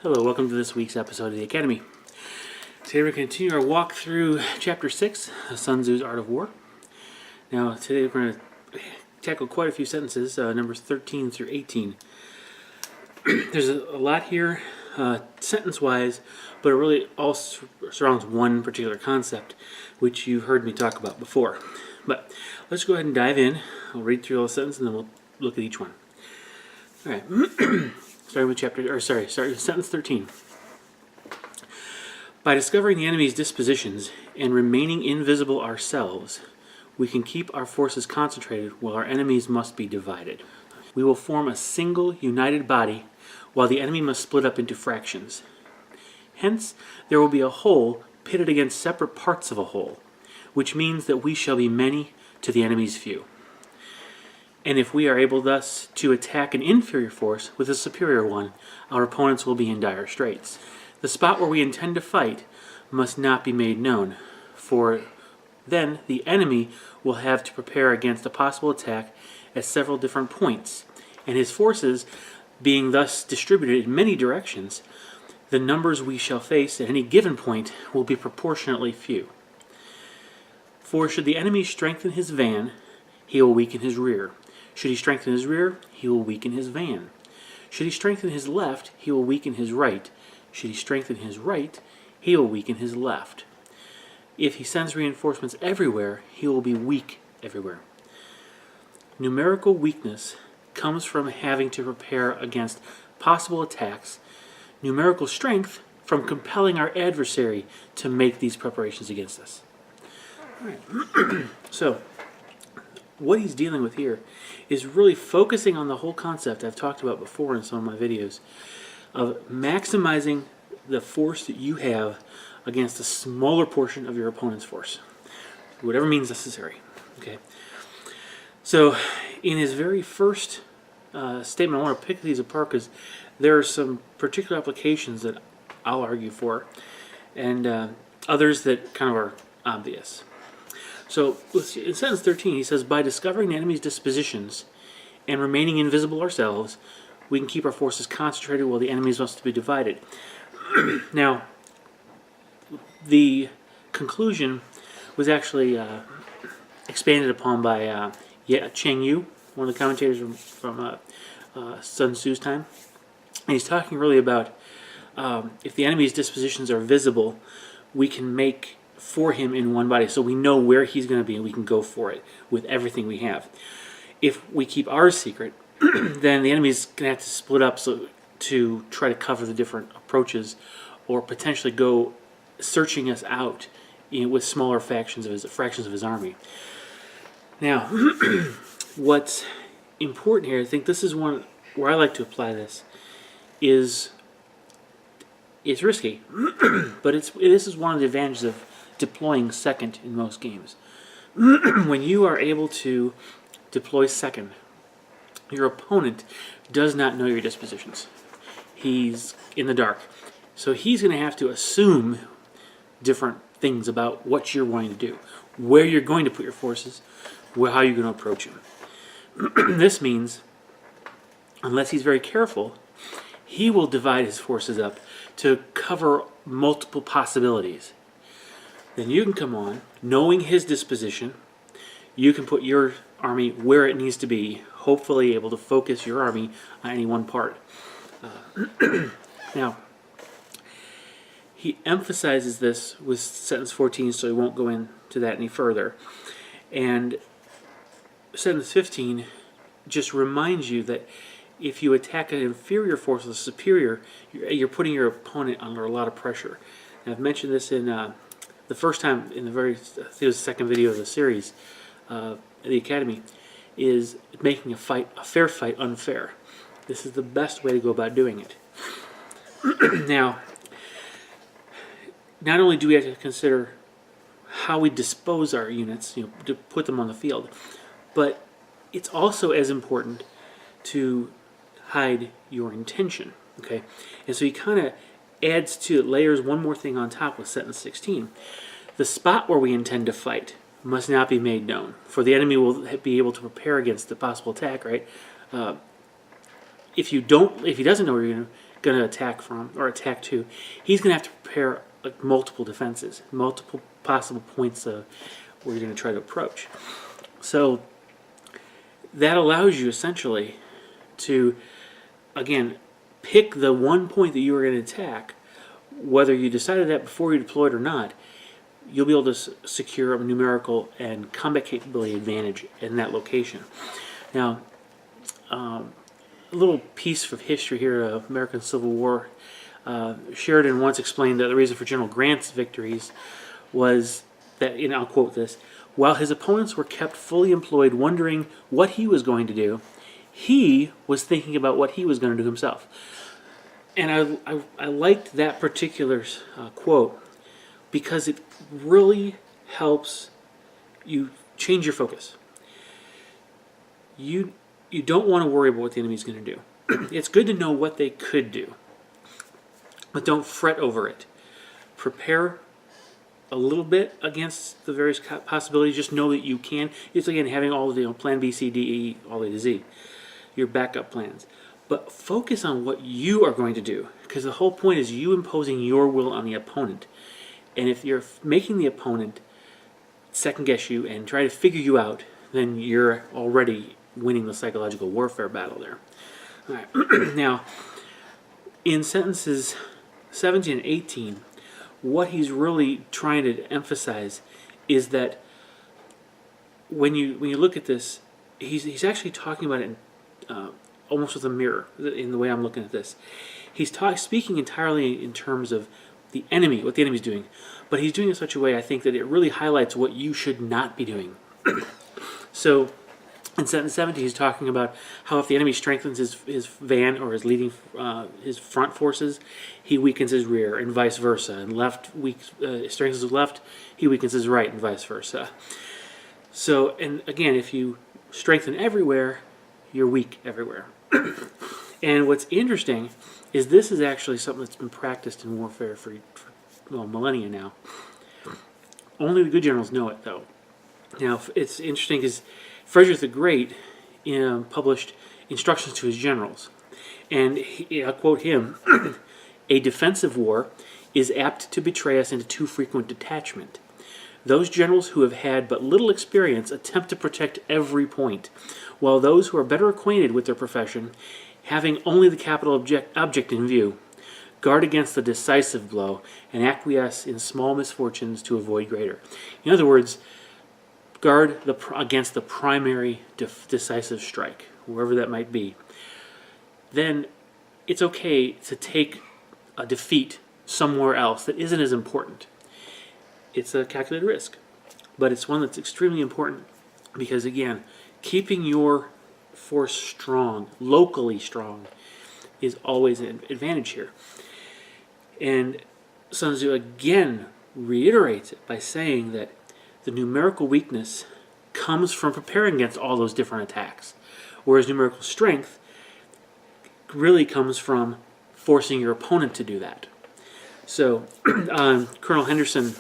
Hello, welcome to this week's episode of the Academy. Today we're going to continue our walk through Chapter 6 of Sun Tzu's Art of War. Now, today we're going to tackle quite a few sentences, numbers 13 through 18. There's a lot here, sentence-wise, but it really all surrounds one particular concept, which you've heard me talk about before. But let's go ahead and dive in. I'll read through all the sentences and then we'll look at each one. All right. Starting with sentence 13. By discovering the enemy's dispositions and remaining invisible ourselves, we can keep our forces concentrated while our enemies must be divided. We will form a single united body while the enemy must split up into fractions. Hence, there will be a whole pitted against separate parts of a whole, which means that we shall be many to the enemy's few. And if we are able thus to attack an inferior force with a superior one, our opponents will be in dire straits. The spot where we intend to fight must not be made known, for then the enemy will have to prepare against a possible attack at several different points, and his forces, being thus distributed in many directions, the numbers we shall face at any given point will be proportionately few. For should the enemy strengthen his van, he will weaken his rear. Should he strengthen his rear, he will weaken his van. Should he strengthen his left, he will weaken his right. Should he strengthen his right, he will weaken his left. If he sends reinforcements everywhere, he will be weak everywhere. Numerical weakness comes from having to prepare against possible attacks. Numerical strength from compelling our adversary to make these preparations against us. All right. So, what he's dealing with here is really focusing on the whole concept I've talked about before in some of my videos of maximizing the force that you have against a smaller portion of your opponent's force, whatever means necessary. Okay. So, in his very first statement, I want to pick these apart because there are some particular applications that I'll argue for, and others that kind of are obvious. So, in sentence 13, he says, by discovering the enemy's dispositions and remaining invisible ourselves, we can keep our forces concentrated while the enemies must be divided. Now, the conclusion was actually expanded upon by Cheng Yu, one of the commentators from Sun Tzu's time. And he's talking really about if the enemy's dispositions are visible, we can make for him in one body, so we know where he's going to be and we can go for it with everything we have. If we keep ours secret, then the enemy's going to have to split up to try to cover the different approaches, or potentially go searching us out with smaller fractions of his army. Now, what's important here, I think this is one where I like to apply this, is it's risky, but this is one of the advantages of deploying second in most games. When you are able to deploy second, your opponent does not know your dispositions. He's in the dark. So he's going to have to assume different things about what you're wanting to do, where you're going to put your forces, how you're going to approach him. This means, unless he's very careful, he will divide his forces up to cover multiple possibilities. Then you can come on, knowing his disposition, you can put your army where it needs to be, hopefully able to focus your army on any one part. Now, he emphasizes this with sentence 14, so he won't go into that any further. And sentence 15 just reminds you that if you attack an inferior force with a superior, you're putting your opponent under a lot of pressure. And I've mentioned this in the first time in I think it was the second video of the series, the Academy, is making a fair fight unfair. This is the best way to go about doing it. Now, not only do we have to consider how we dispose our units, to put them on the field, but it's also as important to hide your intention. Okay, and so he kind of adds to it, layers one more thing on top with sentence 16. The spot where we intend to fight must not be made known, for the enemy will be able to prepare against the possible attack. Right? If he doesn't know where you're going to going to attack from or attack to, he's going to have to prepare like multiple defenses, multiple possible points where you're going to try to approach. So that allows you essentially to, again, pick the one point that you are going to attack. Whether you decided that before you deployed or not, you'll be able to secure a numerical and combat capability advantage in that location. Now, a little piece of history here of American Civil War. Sheridan once explained that the reason for General Grant's victories was that, and I'll quote this, while his opponents were kept fully employed wondering what he was going to do, he was thinking about what he was going to do himself. And I liked that particular quote because it really helps you change your focus. You don't want to worry about what the enemy's going to do. It's good to know what they could do, but don't fret over it. Prepare a little bit against the various possibilities. Just know that you can. It's again having all the plan B, C, D, E, all the way to Z, your backup plans. But focus on what you are going to do, because the whole point is you imposing your will on the opponent. And if you're making the opponent second guess you and try to figure you out, then you're already winning the psychological warfare battle there. All right. Now, in sentences 17 and 18, what he's really trying to emphasize is that when you look at this, he's actually talking about it in, almost with a mirror in the way I'm looking at this. He's speaking entirely in terms of the enemy, what the enemy's doing, but he's doing it in such a way, I think, that it really highlights what you should not be doing. So in sentence 17, he's talking about how if the enemy strengthens his van or his leading his front forces, he weakens his rear, and vice versa. And strengthens his left, he weakens his right, and vice versa. So, and again, if you strengthen everywhere, you're weak everywhere. And what's interesting is this is actually something that's been practiced in warfare for millennia now. Only the good generals know it, though. Now, it's interesting because Frederick the Great published instructions to his generals. And I'll quote him, "A defensive war is apt to betray us into too frequent detachment. Those generals who have had but little experience attempt to protect every point, while those who are better acquainted with their profession, having only the capital object in view, guard against the decisive blow and acquiesce in small misfortunes to avoid greater." In other words, guard against the primary decisive strike, wherever that might be. Then it's okay to take a defeat somewhere else that isn't as important. It's a calculated risk, but it's one that's extremely important because, again, keeping your force strong, locally strong, is always an advantage here. And Sun Tzu again reiterates it by saying that the numerical weakness comes from preparing against all those different attacks, whereas numerical strength really comes from forcing your opponent to do that. So, Colonel Henderson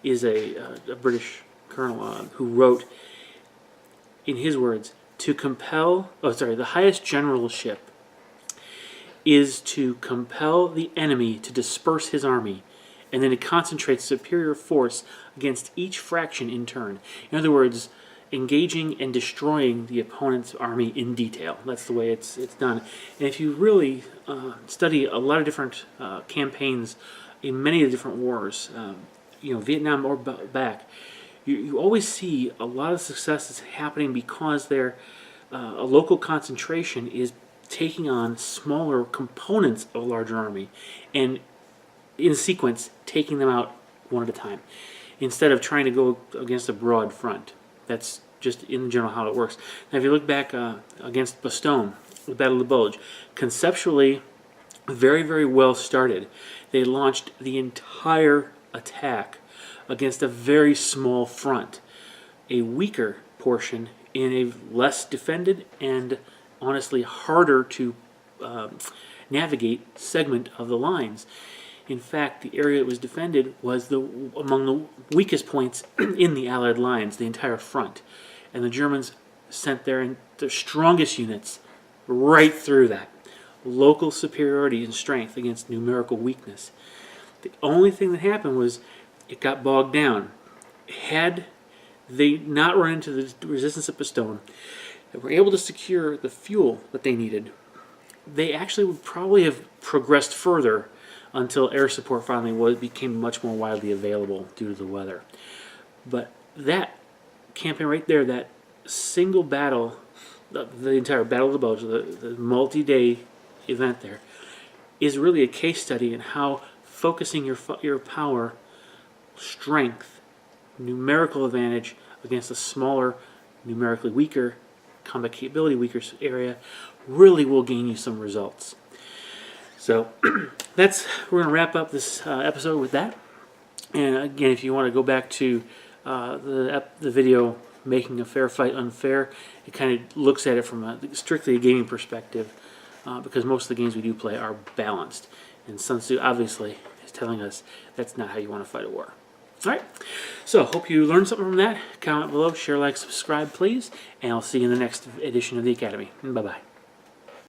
is a British colonel who wrote, in his words, the highest generalship is to compel the enemy to disperse his army and then to concentrate superior force against each fraction in turn. In other words, engaging and destroying the opponent's army in detail. That's the way it's done. And if you really study a lot of different campaigns in many of the different wars, Vietnam or back, you always see a lot of successes happening because a local concentration is taking on smaller components of a larger army and in sequence taking them out one at a time instead of trying to go against a broad front. That's just in general how it works. Now if you look back against Bastogne, the Battle of the Bulge, conceptually very, very well started. They launched the entire attack against a very small front, a weaker portion in a less defended and honestly harder to navigate segment of the lines. In fact, the area that was defended was among the weakest points in the Allied lines, the entire front. And the Germans sent their strongest units right through that, local superiority and strength against numerical weakness. The only thing that happened was it got bogged down. Had they not run into the resistance of Stone, they were able to secure the fuel that they needed, they actually would probably have progressed further until air support finally became much more widely available due to the weather. But that campaign right there, that single battle, the entire Battle of the Bulge, the multi-day event there, is really a case study in how focusing your power, strength, numerical advantage against a smaller, numerically weaker, combat capability weaker area really will gain you some results. So we're going to wrap up this episode with that. And again, if you want to go back to the video Making a Fair Fight Unfair, it kind of looks at it from strictly a gaming perspective, because most of the games we do play are balanced. And Sun Tzu obviously is telling us that's not how you want to fight a war. Alright, so hope you learned something from that. Comment below, share, like, subscribe, please, and I'll see you in the next edition of the Academy. Bye-bye.